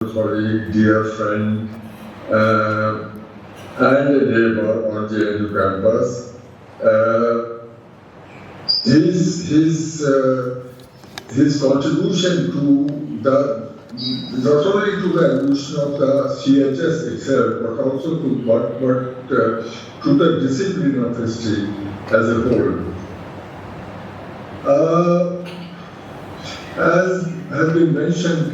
colleague, dear friend, and a neighbor on the NU campus. His contribution to the not only to the evolution of the CHS itself, but also to the discipline of history as a whole. As has been mentioned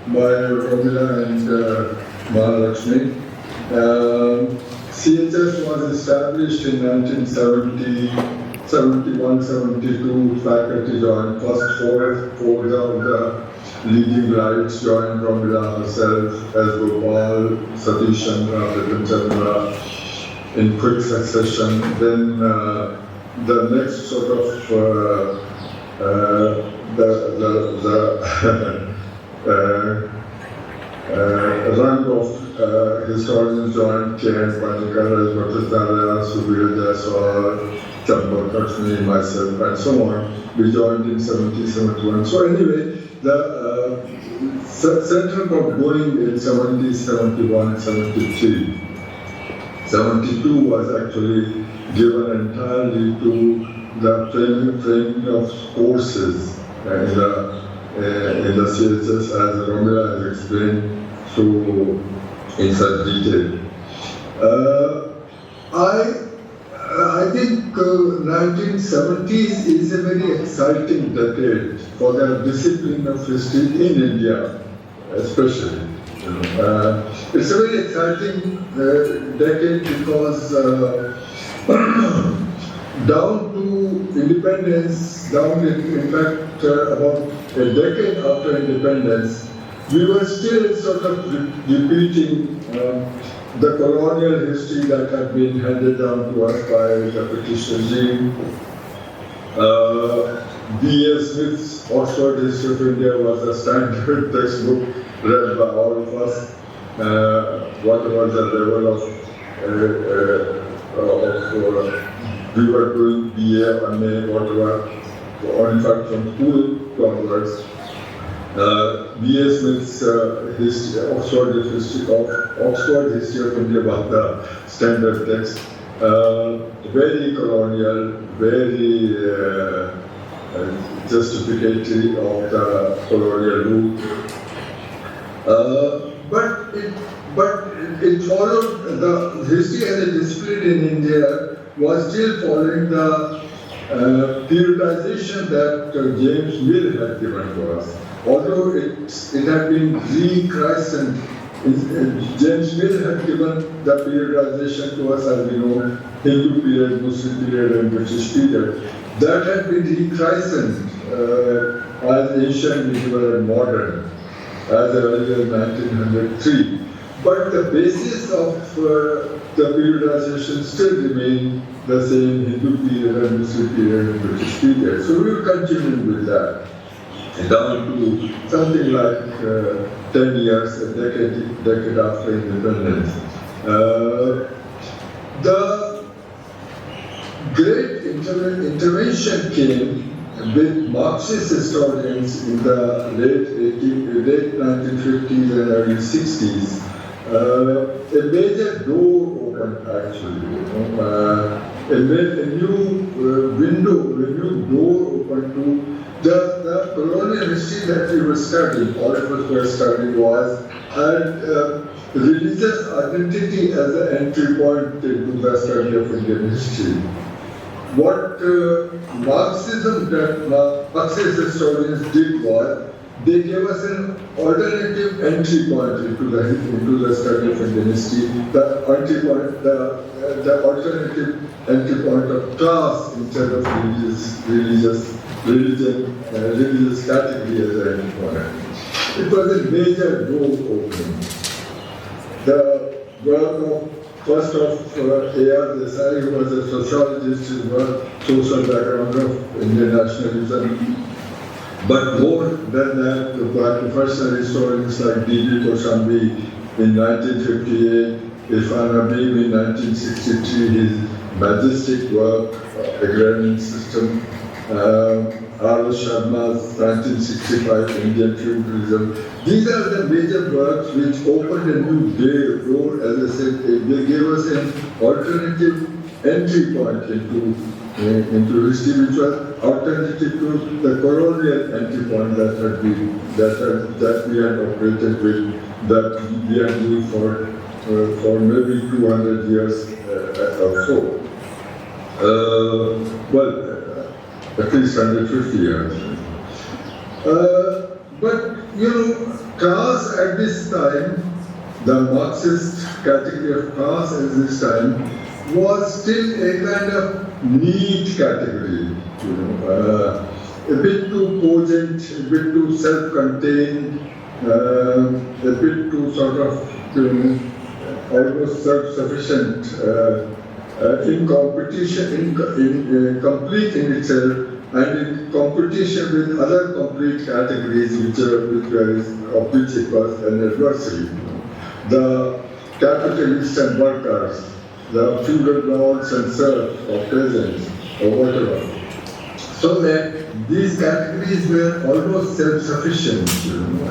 by Romila and Mahalakshmi, CHS was established in 1970, 71, 72, faculty joined, first four of the leading lights joined Romila herself, as Gopal, Satish Chandra, Bipin Chandra, in quick succession. Then the next sort of rank of historians joined came Panikkar, Bhattacharya, Subir Jaiswal, Chambar Lakshmi, myself, and so on. We joined in 70, 71. So anyway, the center got going in 70, 71, 73. 72 was actually given entirely to the training of courses in the CHS, as Romila has explained through in such detail. I think 1970s is a very exciting decade for the discipline of history in India, especially. It's a very exciting decade because down to independence, in fact about a decade after independence, we were still sort of repeating the colonial history that had been handed down to us by the British regime. B.A. Smith's Oxford History of India was a standard textbook read by all of us. Whatever the level of we were doing BA, MA, whatever, or in fact from school onwards. B.A. Smith's Oxford History of India was the standard text. Very colonial, very justificatory of the colonial rule. But it followed, the history as a discipline in India was still following the periodization that James Mill had given to us. Although it had been rechristened, James Mill had given the periodization to us, as we know, Hindu period, Muslim period, and British period. That had been rechristened as ancient, medieval, and modern, as early as 1903. But the basis of the periodization still remained the same: Hindu period, and Muslim period, and British period. So we will continue with that down to something like 10 years, a decade after independence. The great intervention came with Marxist historians in the late 1950s and early 60s. A major door opened, actually. A new window, a new door opened to the colonial history that we were studying, all of us were studying, was religious identity as an entry point into the study of Indian history. What Marxist historians did was, they gave us an alternative entry point into the study of Indian history, the alternative entry point of class instead of religious category as an entry point. It was a major door opening. The work of first of A.R. Desai, who was a sociologist, his work, social background of Indian nationalism. But more than that, by professional historians like D.B. Koshambi in 1958, Irfan Habib in 1963, his majestic work, Agrarian System, R. Sharma's 1965 Indian Feudalism. These are the major works which opened a new door, as I said, they gave us an alternative entry point into history, which was alternative to the colonial entry point that we had operated with, that we had used for maybe 200 years or so. At least 150 years. But class at this time, the Marxist category of class at this time was still a kind of neat category, a bit too cogent, a bit too self-contained, a bit too sort of almost self-sufficient, in competition, complete in itself, and in competition with other complete categories of which it was an adversary. The capitalists and workers, the feudal lords and serfs or peasants or whatever. So that these categories were almost self-sufficient,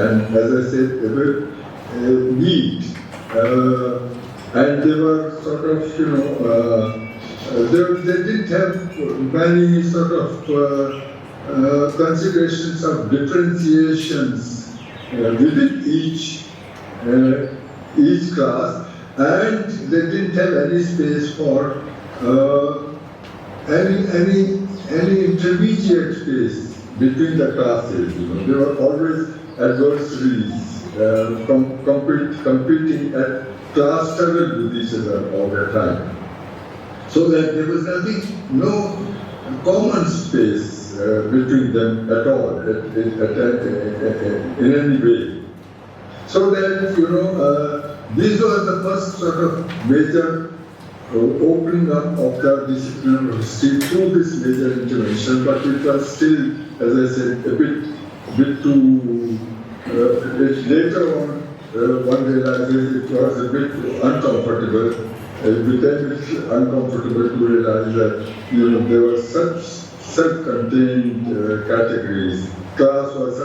and as I said, they were neat. And they were sort of, they didn't have many sort of considerations of differentiations within each class, and they didn't have any space for any intermediate space between the classes. They were always adversaries, competing at class struggle with each other all the time. So that there was no common space between them at all, in any way. So that, this was the first sort of major opening up of the discipline of history through this major intervention, but it was still, as I said, a bit too, later on, one realizes it was a bit uncomfortable. It became a bit uncomfortable to realize that there were such self-contained categories. Class was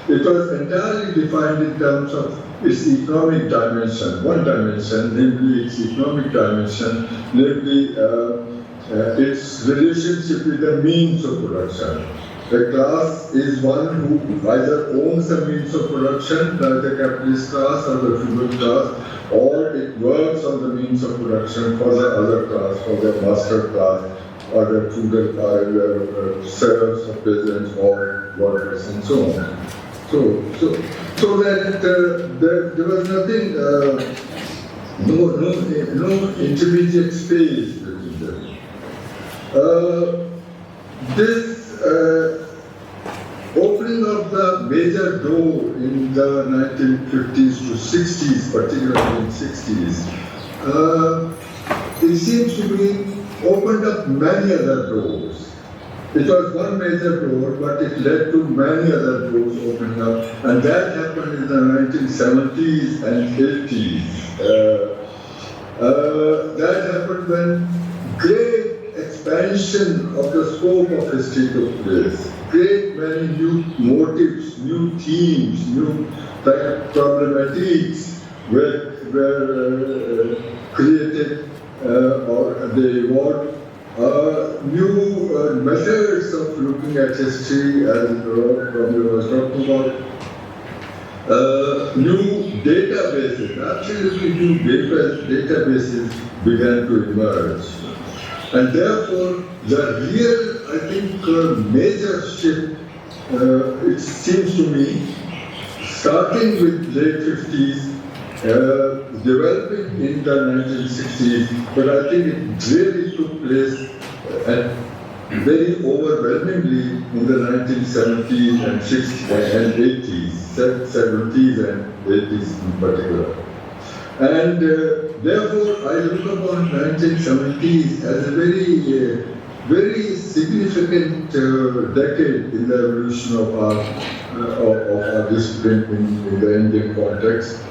it was entirely defined in terms of its economic dimension, one dimension, namely its economic dimension, namely its relationship with the means of production. The class is one who either owns the means of production, like the capitalist class or the feudal class, or it works on the means of production for the other class, for the master class, or the feudal serfs or peasants or workers and so on. So that there was nothing, no intermediate space between them. This opening of the major door in the 1950s to 60s, particularly in 60s, it seems to me opened up many other doors. It was one major door, but it led to many other doors opening up, and that happened in the 1970s and 80s. That happened when great expansion of the scope of history took place. Great many new motives, new themes, new problematics were created or they evolved. New methods of looking at history, as Romeo was talking about. New databases, absolutely new databases began to emerge. And therefore, the real, I think, major shift, it seems to me, starting with late 50s, developing in the 1960s, but I think it really took place very overwhelmingly in the 1970s and 60s and 80s, 70s and 80s in particular. And therefore, I look upon 1970s as a very significant decade in the evolution of our discipline in the Indian context.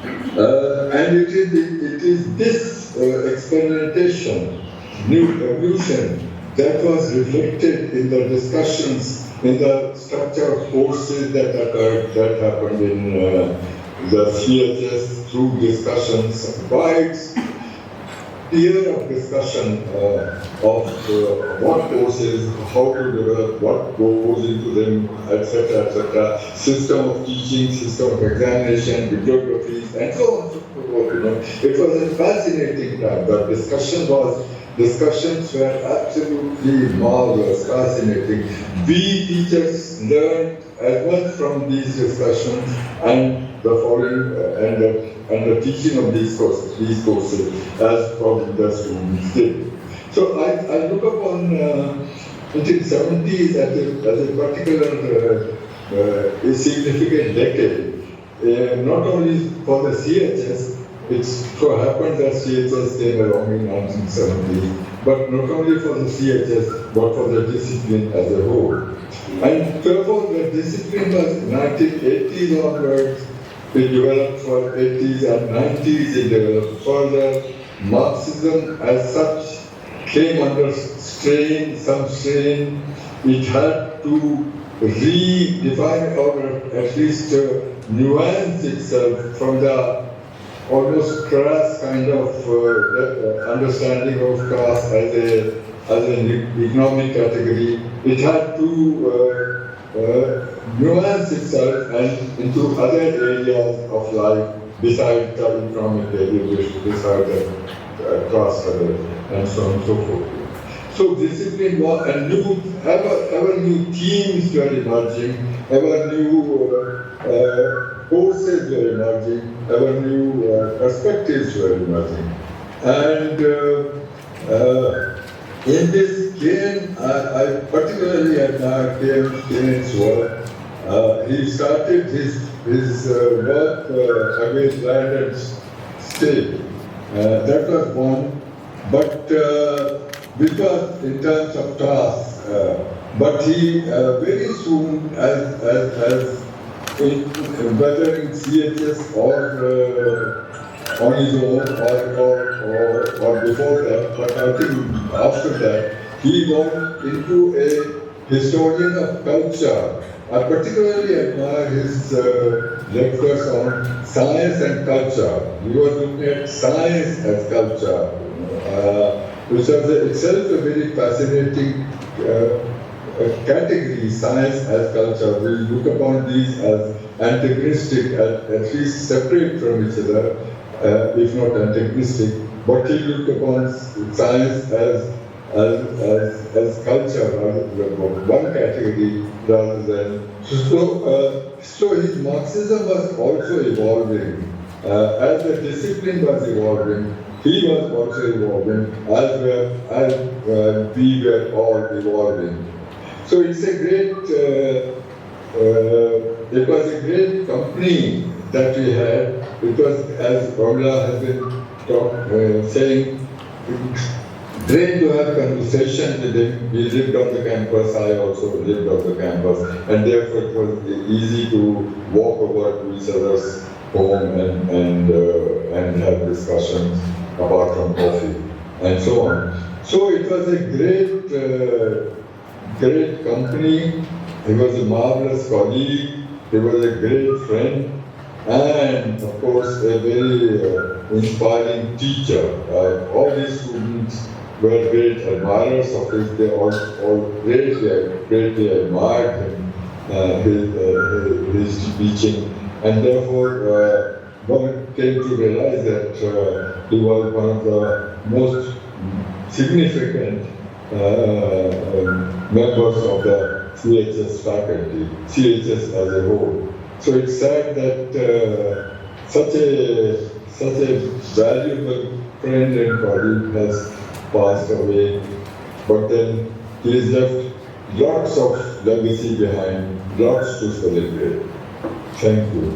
And it is this experimentation, new evolution, that was reflected in the discussions, in the structure of courses that happened in the CHS through discussions, quite clear of discussion of what courses, how to develop, what goes into them, etc., system of teaching, system of examination, bibliographies, and so on and so forth. It was a fascinating time. The discussions were absolutely marvelous, fascinating. We teachers learned as much from these discussions and the following and the teaching of these courses as probably the students did. So I look upon 1970s as a particular significant decade, not only for the CHS. It so happened that CHS came along in 1970s, but not only for the CHS, but for the discipline as a whole. And therefore, the discipline was 1980s onwards. It developed for 80s and 90s. It developed further. Marxism, as such, came under some strain. It had to redefine or at least nuance itself from the almost crass kind of understanding of class as an economic category. It had to nuance itself and into other areas of life besides the economic area, besides the class struggle, and so on and so forth. So discipline was, and ever new themes were emerging, ever new courses were emerging, ever new perspectives were emerging. And in this Kane, I particularly admire Kane's work. He started his work against land and state. That was one, but which was in terms of tasks. But he very soon, whether in CHS or on his own or before that, but I think after that, he went into a historian of culture. I particularly admire his lectures on science and culture. He was looking at science as culture, which was itself a very fascinating category, science as culture. We look upon these as antagonistic, at least separate from each other, if not antagonistic. But he looked upon science as culture, one category rather than. So his Marxism was also evolving. As the discipline was evolving, he was also evolving, as we were all evolving. So it's a great, it was a great company that we had. It was, as Ramla has been saying, great to have conversation with him. We lived on the campus, I also lived on the campus, and therefore it was easy to walk over to each other's home and have discussions apart from coffee and so on. So it was a great company. He was a marvelous colleague. He was a great friend, and of course a very inspiring teacher. All his students were great admirers of his. They all greatly admired him, his teaching, and therefore one came to realize that he was one of the most significant members of the CHS faculty, CHS as a whole. So it's sad that such a valuable friend and colleague has passed away, but then he has left lots of legacy behind, lots to celebrate. Thank you.